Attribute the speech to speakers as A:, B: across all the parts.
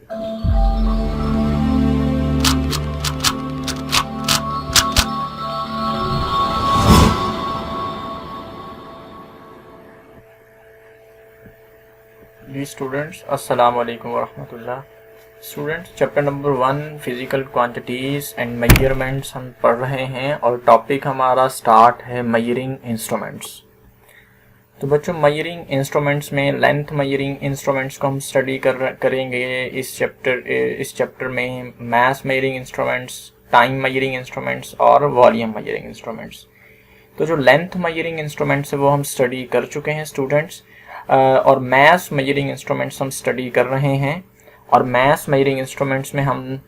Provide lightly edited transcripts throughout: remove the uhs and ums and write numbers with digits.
A: जी students, अस्सलाम वालेकुम वरहमतुल्लाह। Students, chapter number 1 physical quantities and measurements हम पढ़ रहे हैं और टॉपिक हमारा स्टार्ट है मेजरिंग इंस्ट्रूमेंट्स। तो बच्चों, मेजरिंग इंस्ट्रूमेंट्स में लेंथ मेजरिंग इंस्ट्रूमेंट्स को हम स्टडी करेंगे इस चैप्टर में mass measuring instruments, time measuring instruments और वॉल्यूम मेजरिंग इंस्ट्रूमेंट्स। तो जो लेंथ मेजरिंग इंस्ट्रूमेंट्स है वो हम स्टडी कर चुके हैं स्टूडेंट्स, और मैस मेजरिंग इंस्ट्रूमेंट्स हम स्टडी कर रहे हैं। और मैस मेजरिंग इंस्ट्रूमेंट्स में हम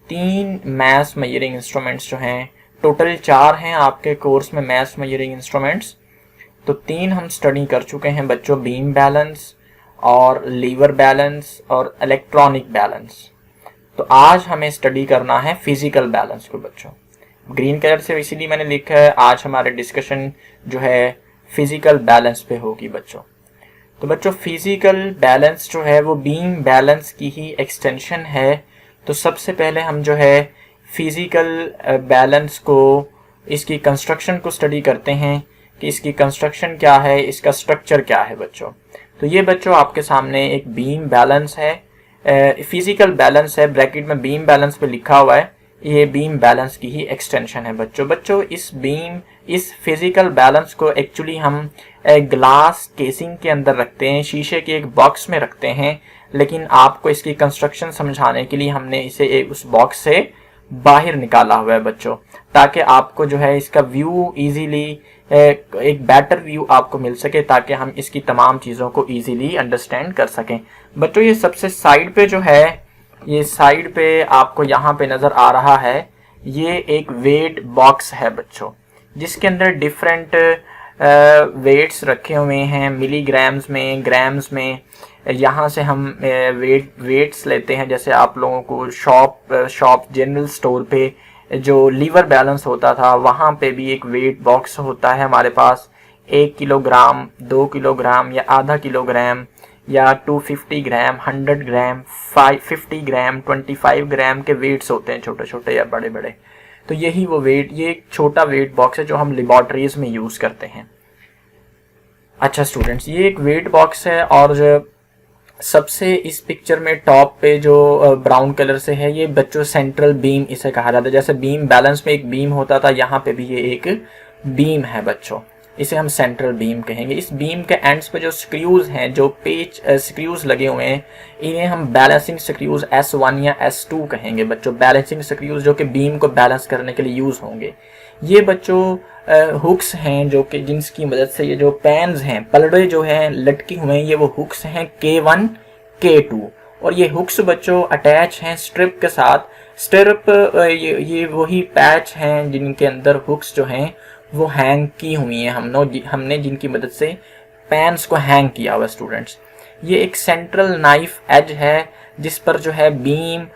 A: 3 मैस मेजरिंग इंस्ट्रूमेंट्स जो हैं, टोटल 4 हैं आपके कोर्स में मैस मेजरिंग इंस्ट्रूमेंट्स। तो 3 हम स्टडी कर चुके हैं बच्चों, बीम बैलेंस और लीवर बैलेंस और इलेक्ट्रॉनिक बैलेंस। तो आज हमें स्टडी करना है फिजिकल बैलेंस को बच्चों। ग्रीन कलर से इसीलिए मैंने लिखा है, आज हमारे डिस्कशन जो है फिजिकल बैलेंस पे होगी बच्चों। तो बच्चों, फिजिकल बैलेंस जो है वो बीम बैलेंस की ही एक्सटेंशन है। तो सबसे पहले हम जो है फिजिकल बैलेंस को, इसकी कंस्ट्रक्शन को स्टडी करते हैं कि इसकी कंस्ट्रक्शन क्या है, इसका स्ट्रक्चर क्या है बच्चों। तो ये बच्चों आपके सामने एक बीम बैलेंस है, फिजिकल बैलेंस है, ब्रैकेट में बीम बैलेंस पे लिखा हुआ है। ये बीम बैलेंस की ही एक्सटेंशन है बच्चों। इस फिजिकल बैलेंस को एक्चुअली हम ग्लास केसिंग के अंदर रखते हैं, शीशे के एक बॉक्स में रखते हैं। लेकिन आपको इसकी कंस्ट्रक्शन समझाने के लिए हमने इसे उस बॉक्स से बाहर निकाला हुआ है बच्चों, ताकि आपको जो है इसका व्यू इजीली, एक बेटर व्यू आपको मिल सके, ताकि हम इसकी तमाम चीज़ों को इजीली अंडरस्टैंड कर सकें बच्चों। ये सबसे साइड पे जो है, ये साइड पे आपको यहाँ पे नज़र आ रहा है, ये एक वेट बॉक्स है बच्चों, जिसके अंदर डिफरेंट वेट्स रखे हुए हैं, मिलीग्राम्स में, ग्राम्स में। यहाँ से हम वेट्स लेते हैं। जैसे आप लोगों को शॉप जनरल स्टोर पे जो लीवर बैलेंस होता था, वहाँ पे भी एक वेट बॉक्स होता है हमारे पास। 1 किलोग्राम, 2 किलोग्राम या आधा किलोग्राम या 250 ग्राम, 100 ग्राम, 50 ग्राम, 25 ग्राम के वेट्स होते हैं, छोटे छोटे या बड़े बड़े। तो यही वो वेट, ये एक छोटा वेट बॉक्स है जो हम लेबोरेटरीज में यूज़ करते हैं। अच्छा स्टूडेंट्स, ये एक वेट बॉक्स है और सबसे इस पिक्चर में टॉप पे जो ब्राउन कलर से है, ये बच्चों सेंट्रल बीम इसे कहा जाता है। जैसे बीम बैलेंस में एक बीम होता था, यहाँ पे भी ये एक बीम है बच्चों, इसे हम सेंट्रल बीम कहेंगे। इस बीम के एंड्स पे जो स्क्रूज हैं, जो पेच स्क्रूज लगे हुए हैं, इन्हें हम बैलेंसिंग स्क्रूज S1 या S2 कहेंगे बच्चों। बैलेंसिंग स्क्रूज जो कि बीम को बैलेंस करने के लिए यूज़ होंगे। ये बच्चों हुक्स हैं जो कि जिनकी मदद से ये जो पैन्स हैं, पलड़े जो हैं लटके हुए हैं, ये वो हुक्स हैं K1 K2। और ये हुक्स बच्चों अटैच हैं स्ट्रिप के साथ। स्ट्रिप ये वही पैच हैं जिनके अंदर हुक्स जो हैं वो हैंग की हुई हैं, हमने जिनकी मदद से पैन्स को हैंग किया हुआ स्टूडेंट्स। ये एक सेंट्रल नाइफ एज है जिस पर जो है बीम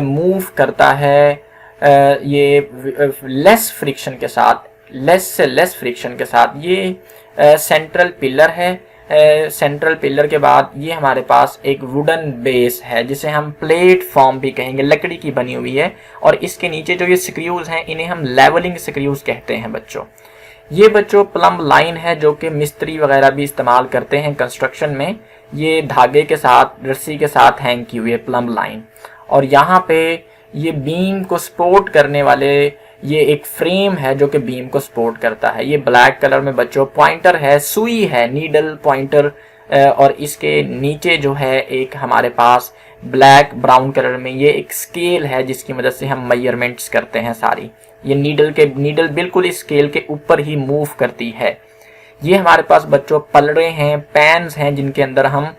A: मूव करता है, ये लेस फ्रिक्शन के साथ। ये सेंट्रल पिलर है। सेंट्रल पिलर के बाद ये हमारे पास एक वुडन बेस है जिसे हम प्लेटफॉर्म भी कहेंगे, लकड़ी की बनी हुई है। और इसके नीचे जो ये स्क्रूज हैं, इन्हें हम लेवलिंग स्क्रूज कहते हैं बच्चों। ये बच्चों प्लम्ब लाइन है जो कि मिस्त्री वगैरह भी इस्तेमाल करते हैं कंस्ट्रक्शन में। ये धागे के साथ, रस्सी के साथ हैंग की हुई है प्लम्ब लाइन। और यहाँ पे ये बीम को सपोर्ट करने वाले ये एक फ्रेम है जो कि बीम को सपोर्ट करता है। ये ब्लैक कलर में बच्चों पॉइंटर है, सुई है, नीडल पॉइंटर। और इसके नीचे जो है एक हमारे पास ब्लैक ब्राउन कलर में ये एक स्केल है जिसकी मदद से हम मेजरमेंट्स करते हैं सारी। ये नीडल बिल्कुल इस स्केल के ऊपर ही मूव करती है। ये हमारे पास बच्चों पलड़े हैं, पैन्स हैं जिनके अंदर हम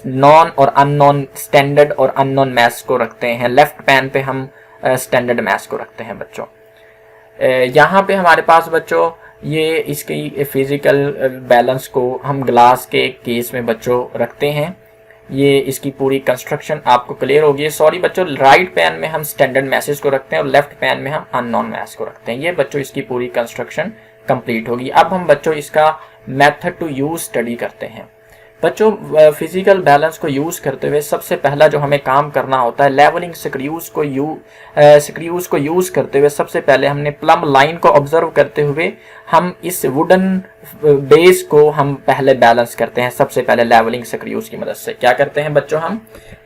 A: नॉन और अननोन, स्टैंडर्ड और अननोन मैथ्स को रखते हैं। लेफ्ट पैन पे हम स्टैंडर्ड मैथ्स को रखते हैं बच्चों। यहाँ पे हमारे पास बच्चों ये इसकी फिजिकल बैलेंस को हम ग्लास के केस में बच्चों रखते हैं। ये इसकी पूरी कंस्ट्रक्शन आपको क्लियर होगी। सॉरी बच्चों, राइट पैन में हम स्टैंडर्ड मैसेज को रखते हैं और लेफ्ट पैन में हम अननोन मैथ्स को रखते हैं। ये बच्चों इसकी पूरी कंस्ट्रक्शन कंप्लीट होगी। अब हम बच्चों इसका मेथड टू यूज स्टडी करते हैं। बच्चों फिजिकल बैलेंस को यूज़ करते हुए सबसे पहला जो हमें काम करना होता है, लेवलिंग स्क्रूज को यूज़ करते हुए सबसे पहले हमने प्लम लाइन को ऑब्जर्व करते हुए हम इस वुडन बेस को हम पहले बैलेंस करते हैं। सबसे पहले लेवलिंग स्क्रूज की मदद से क्या करते हैं बच्चों, हम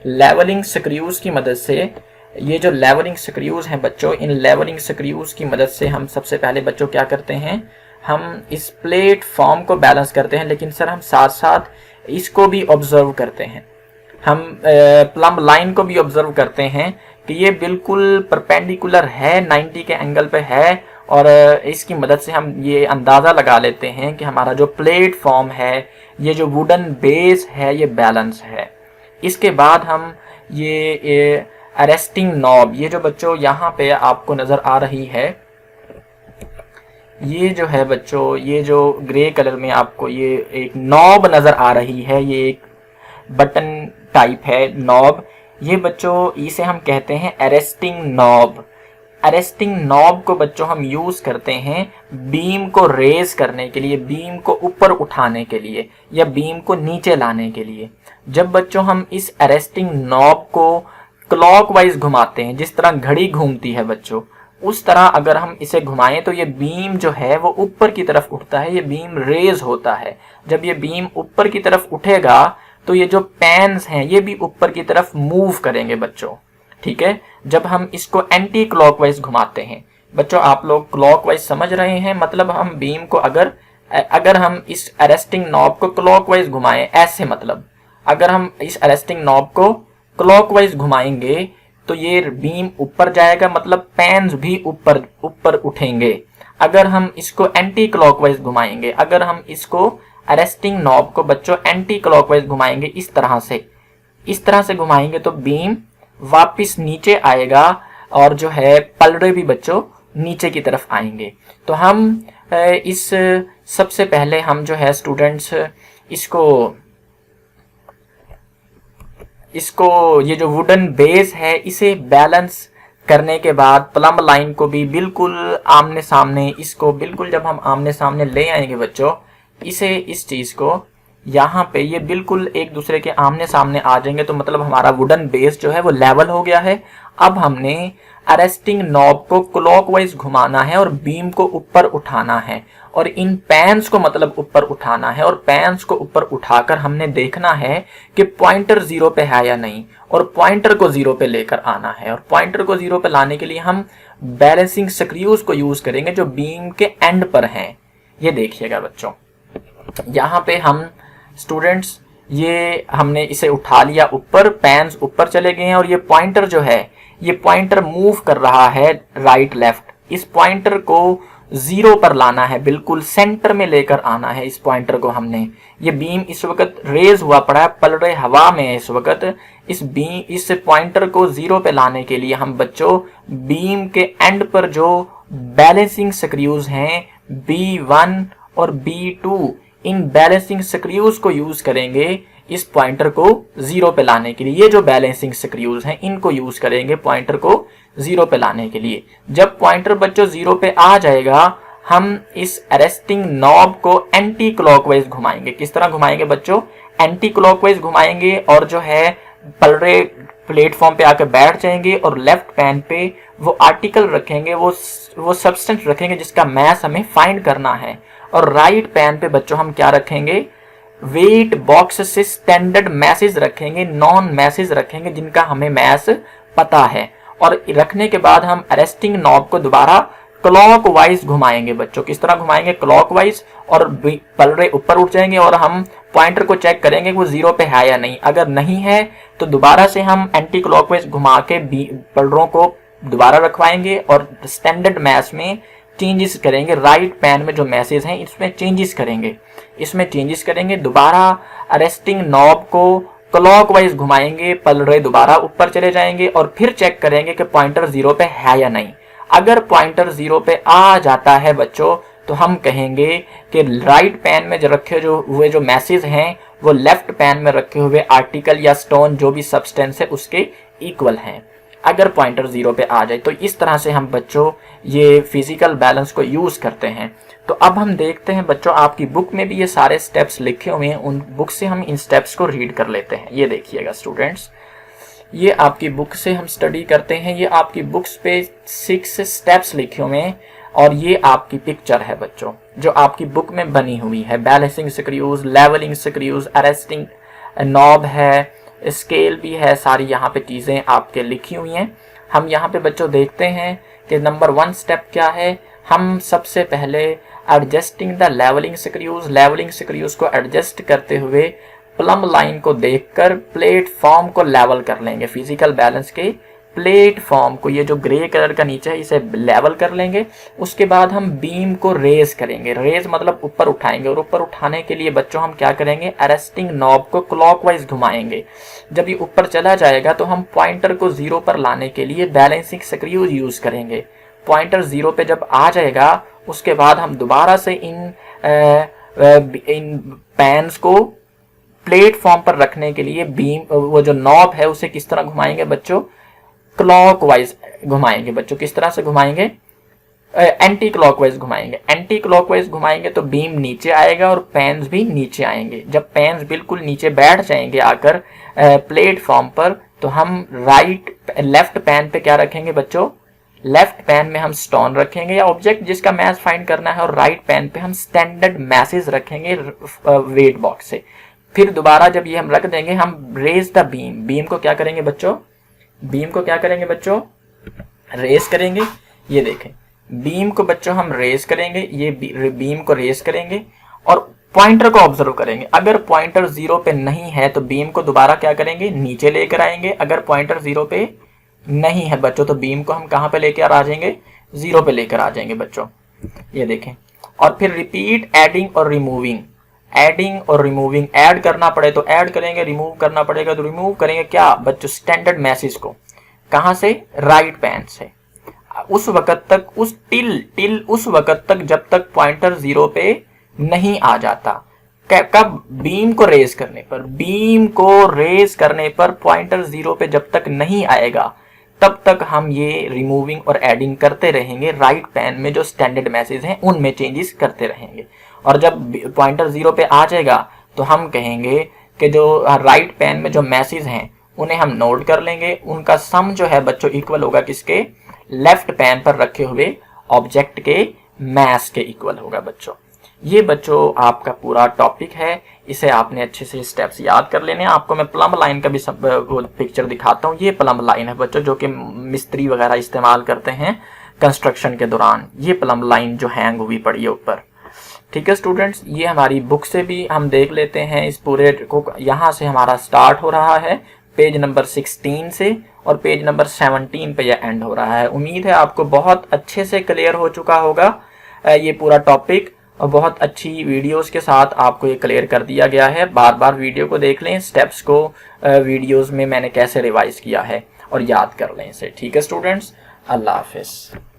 A: लेवलिंग स्क्रूज की मदद से, ये जो लेवलिंग स्क्रूज हैं बच्चों, इन लेवलिंग स्क्रूज की मदद से हम सबसे पहले बच्चों क्या करते हैं, हम इस प्लेटफॉर्म को बैलेंस करते हैं। लेकिन सर हम साथ साथ इसको भी ऑब्जर्व करते हैं, हम प्लम लाइन को भी ऑब्जर्व करते हैं कि ये बिल्कुल परपेंडिकुलर है, 90 के एंगल पे है, और इसकी मदद से हम ये अंदाज़ा लगा लेते हैं कि हमारा जो प्लेटफॉर्म है, ये जो वुडन बेस है, ये बैलेंस है। इसके बाद हम ये अरेस्टिंग नॉब, ये जो बच्चों यहाँ पे आपको नज़र आ रही है, ये जो है बच्चों, ये जो ग्रे कलर में आपको ये एक नॉब नज़र आ रही है, ये एक बटन टाइप है नॉब, ये बच्चों इसे हम कहते हैं अरेस्टिंग नॉब। अरेस्टिंग नॉब को बच्चों हम यूज़ करते हैं बीम को रेज करने के लिए, बीम को ऊपर उठाने के लिए या बीम को नीचे लाने के लिए। जब बच्चों हम इस अरेस्टिंग नॉब को क्लॉकवाइज घुमाते हैं, जिस तरह घड़ी घूमती है बच्चों, उस तरह अगर हम इसे घुमाएं तो ये बीम जो है वो ऊपर की तरफ उठता है, ये बीम रेज होता है। जब ये बीम ऊपर की तरफ उठेगा तो ये जो पैन्स हैं ये भी ऊपर की तरफ मूव करेंगे बच्चों, ठीक है। जब हम इसको एंटी क्लॉकवाइज घुमाते हैं बच्चों, आप लोग क्लॉकवाइज समझ रहे हैं, मतलब हम बीम को अगर हम इस अरेस्टिंग नॉब को क्लॉकवाइज घुमाएं, ऐसे मतलब अगर हम इस अरेस्टिंग नॉब को क्लॉकवाइज घुमाएंगे तो ये बीम ऊपर जाएगा, मतलब पैन्स भी ऊपर उठेंगे। अगर हम इसको एंटी क्लॉकवाइज घुमाएंगे, अगर हम इसको अरेस्टिंग नॉब को बच्चों एंटी क्लॉकवाइज घुमाएंगे, इस तरह से घुमाएंगे तो बीम वापस नीचे आएगा और जो है पलड़े भी बच्चों नीचे की तरफ आएंगे। तो हम इस सबसे पहले हम जो है स्टूडेंट्स इसको ये जो वुडन बेस है इसे बैलेंस करने के बाद प्लम लाइन को भी बिल्कुल आमने सामने, इसको बिल्कुल जब हम आमने सामने ले आएंगे बच्चों, इस चीज़ को यहाँ पे ये बिल्कुल एक दूसरे के आमने सामने आ जाएंगे, तो मतलब हमारा वुडन बेस जो है वो लेवल हो गया है। अब हमने अरेस्टिंग नॉब को क्लॉकवाइज घुमाना है और बीम को ऊपर उठाना है, और इन पैन्स को मतलब ऊपर उठाना है, और पैन्स को ऊपर उठाकर हमने देखना है कि पॉइंटर 0 पे है या नहीं, और पॉइंटर को 0 पे लेकर आना है। और पॉइंटर को 0 पे लाने के लिए हम बैलेंसिंग स्क्रूज को यूज करेंगे जो बीम के एंड पर हैं। ये देखिएगा बच्चों, यहाँ पे हम स्टूडेंट्स ये हमने इसे उठा लिया ऊपर, पैन्स ऊपर चले गए हैं, और ये पॉइंटर जो है ये पॉइंटर मूव कर रहा है राइट लेफ्ट। इस पॉइंटर को 0 पर लाना है, बिल्कुल सेंटर में लेकर आना है इस पॉइंटर को हमने। ये बीम इस वक्त रेज हुआ पड़ा है, पल रहे हवा में है इस वक्त। इस पॉइंटर को 0 पे लाने के लिए हम बच्चों बीम के एंड पर जो बैलेंसिंग स्क्रूज हैं B1 और B2, इन बैलेंसिंग स्क्रूज को यूज करेंगे इस पॉइंटर को 0 पे लाने के लिए। ये जो बैलेंसिंग स्क्रूज हैं इनको यूज करेंगे पॉइंटर को 0 पे लाने के लिए। जब पॉइंटर बच्चों 0 पे आ जाएगा, हम इस अरेस्टिंग नॉब को एंटी क्लॉकवाइज घुमाएंगे। किस तरह घुमाएंगे बच्चों? एंटी क्लॉकवाइज घुमाएंगे, और जो है पलड़े प्लेटफॉर्म पे आकर बैठ जाएंगे, और लेफ्ट पैन पे वो आर्टिकल रखेंगे, वो सब्सटेंस रखेंगे जिसका मैस हमें फाइंड करना है। और राइट पैन पे बच्चों हम क्या रखेंगे? वेट बॉक्स से स्टैंडर्ड मैसेज रखेंगे, नॉन मैसेज रखेंगे जिनका हमें मैस पता है। और रखने के बाद हम अरेस्टिंग नॉब को दोबारा क्लॉकवाइज घुमाएंगे बच्चों। किस तरह घुमाएंगे? क्लॉकवाइज, और पलड़े ऊपर उठ जाएंगे, और हम पॉइंटर को चेक करेंगे वो 0 पे है या नहीं। अगर नहीं है तो दोबारा से हम एंटी क्लॉकवाइज घुमा के पलड़ों को दोबारा रखवाएंगे और स्टैंडर्ड मैस में चेंजेस करेंगे। राइट पैन में जो मैसेज हैं इसमें चेंजेस करेंगे, दोबारा अरेस्टिंग नॉब को क्लॉकवाइज घुमाएंगे, पलड़े दोबारा ऊपर चले जाएंगे, और फिर चेक करेंगे कि पॉइंटर 0 पे है या नहीं। अगर पॉइंटर 0 पे आ जाता है बच्चों तो हम कहेंगे कि राइट पैन में जो रखे हुए जो मैसेज हैं वो लेफ्ट पैन में रखे हुए आर्टिकल या स्टोन जो भी सब्सटेंस है उसके इक्वल हैं। अगर पॉइंटर 0 पे आ जाए। तो इस तरह से हम बच्चों ये फिजिकल बैलेंस को यूज़ करते हैं। तो अब हम देखते हैं बच्चों, आपकी बुक में भी ये सारे स्टेप्स लिखे हुए हैं, उन बुक से हम इन स्टेप्स को रीड कर लेते हैं। ये देखिएगा स्टूडेंट्स, ये आपकी बुक से हम स्टडी करते हैं। ये आपकी बुक्स पे 6 स्टेप्स लिखे हुए हैं और ये आपकी पिक्चर है बच्चों जो आपकी बुक में बनी हुई है। Balancing screws, levelling screws, arresting knob है, स्केल भी है, सारी यहाँ पे चीज़ें आपके लिखी हुई हैं। हम यहाँ पे बच्चों देखते हैं कि नंबर 1 स्टेप क्या है। हम सबसे पहले एडजस्टिंग द लेवलिंग स्क्रूज को एडजस्ट करते हुए प्लम लाइन को देखकर प्लेटफॉर्म को लेवल कर लेंगे। फिजिकल बैलेंस के प्लेटफॉर्म को, ये जो ग्रे कलर का नीचे है, इसे लेवल कर लेंगे। उसके बाद हम बीम को रेज करेंगे। रेज मतलब ऊपर उठाएंगे, और ऊपर उठाने के लिए बच्चों हम क्या करेंगे, अरेस्टिंग नॉब को क्लॉकवाइज घुमाएंगे। जब ये ऊपर चला जाएगा तो हम पॉइंटर को 0 पर लाने के लिए बैलेंसिंग स्क्रूज यूज करेंगे। पॉइंटर 0 पे जब आ जाएगा उसके बाद हम दोबारा से इन पैन्स को प्लेटफॉर्म पर रखने के लिए बीम, वो जो नॉब है उसे किस तरह घुमाएंगे बच्चों, क्लॉकवाइज घुमाएंगे बच्चों। किस तरह से घुमाएंगे, एंटी क्लॉकवाइज घुमाएंगे। एंटी क्लॉकवाइज घुमाएंगे तो बीम नीचे आएगा और पेन्स भी नीचे आएंगे। जब पेन्स बिल्कुल नीचे बैठ जाएंगे आकर प्लेटफॉर्म पर, तो हम लेफ्ट पेन पे क्या रखेंगे बच्चों, लेफ्ट पेन में हम स्टोन रखेंगे या ऑब्जेक्ट जिसका मैथ फाइंड करना है, और राइट पेन पे हम स्टैंडर्ड मैसेज रखेंगे वेट बॉक्स से। फिर दोबारा जब ये हम रख देंगे, हम रेज द बीम, बीम को क्या करेंगे बच्चों, बीम को क्या करेंगे बच्चों, रेस करेंगे। ये देखें, बीम को बच्चों हम रेस करेंगे, ये बीम को रेस करेंगे और पॉइंटर को ऑब्जर्व करेंगे। अगर पॉइंटर 0 पे नहीं है तो बीम को दोबारा क्या करेंगे, नीचे लेकर आएंगे। अगर पॉइंटर 0 पे नहीं है बच्चों तो बीम को हम कहाँ पे लेकर आ जाएंगे, 0 पे लेकर आ जाएंगे बच्चों। ये देखें, और फिर रिपीट एडिंग और रिमूविंग, एडिंग और रिमूविंग। ऐड करना पड़े तो ऐड करेंगे, रिमूव करना पड़ेगा तो रिमूव करेंगे। क्या बच्चों, स्टैंडर्ड मैसेज को कहां से, राइट पैन से। उस वक्त तक, उस टिल उस वक्त तक जब तक पॉइंटर 0 पे नहीं आ जाता। कब, बीम को रेज करने पर, बीम को रेज करने पर पॉइंटर 0 पे जब तक नहीं आएगा तब तक हम ये रिमूविंग और एडिंग करते रहेंगे। राइट पैन में जो स्टैंडर्ड मैसेज हैं उनमें चेंजेस करते रहेंगे। और जब पॉइंटर 0 पे आ जाएगा तो हम कहेंगे कि जो राइट पैन में जो मैसेज हैं उन्हें हम नोट कर लेंगे। उनका सम जो है बच्चों इक्वल होगा किसके, लेफ्ट पैन पर रखे हुए ऑब्जेक्ट के मैस के इक्वल होगा बच्चों। ये बच्चों आपका पूरा टॉपिक है, इसे आपने अच्छे से स्टेप्स याद कर लेने। आपको मैं प्लम लाइन का भी पिक्चर दिखाता हूँ। ये प्लम लाइन है बच्चों जो कि मिस्त्री वगैरह इस्तेमाल करते हैं कंस्ट्रक्शन के दौरान। ये प्लम लाइन जो हैंग हुई पड़ी है ऊपर। ठीक है स्टूडेंट्स, ये हमारी बुक से भी हम देख लेते हैं इस पूरे को। यहाँ से हमारा स्टार्ट हो रहा है पेज नंबर 16 से और पेज नंबर 17 पे यह एंड हो रहा है। उम्मीद है आपको बहुत अच्छे से क्लियर हो चुका होगा ये पूरा टॉपिक, और बहुत अच्छी वीडियोस के साथ आपको ये क्लियर कर दिया गया है। बार बार वीडियो को देख लें, स्टेप्स को वीडियोस में मैंने कैसे रिवाइज किया है और याद कर लें इसे। ठीक है स्टूडेंट्स, अल्लाह हाफिज़।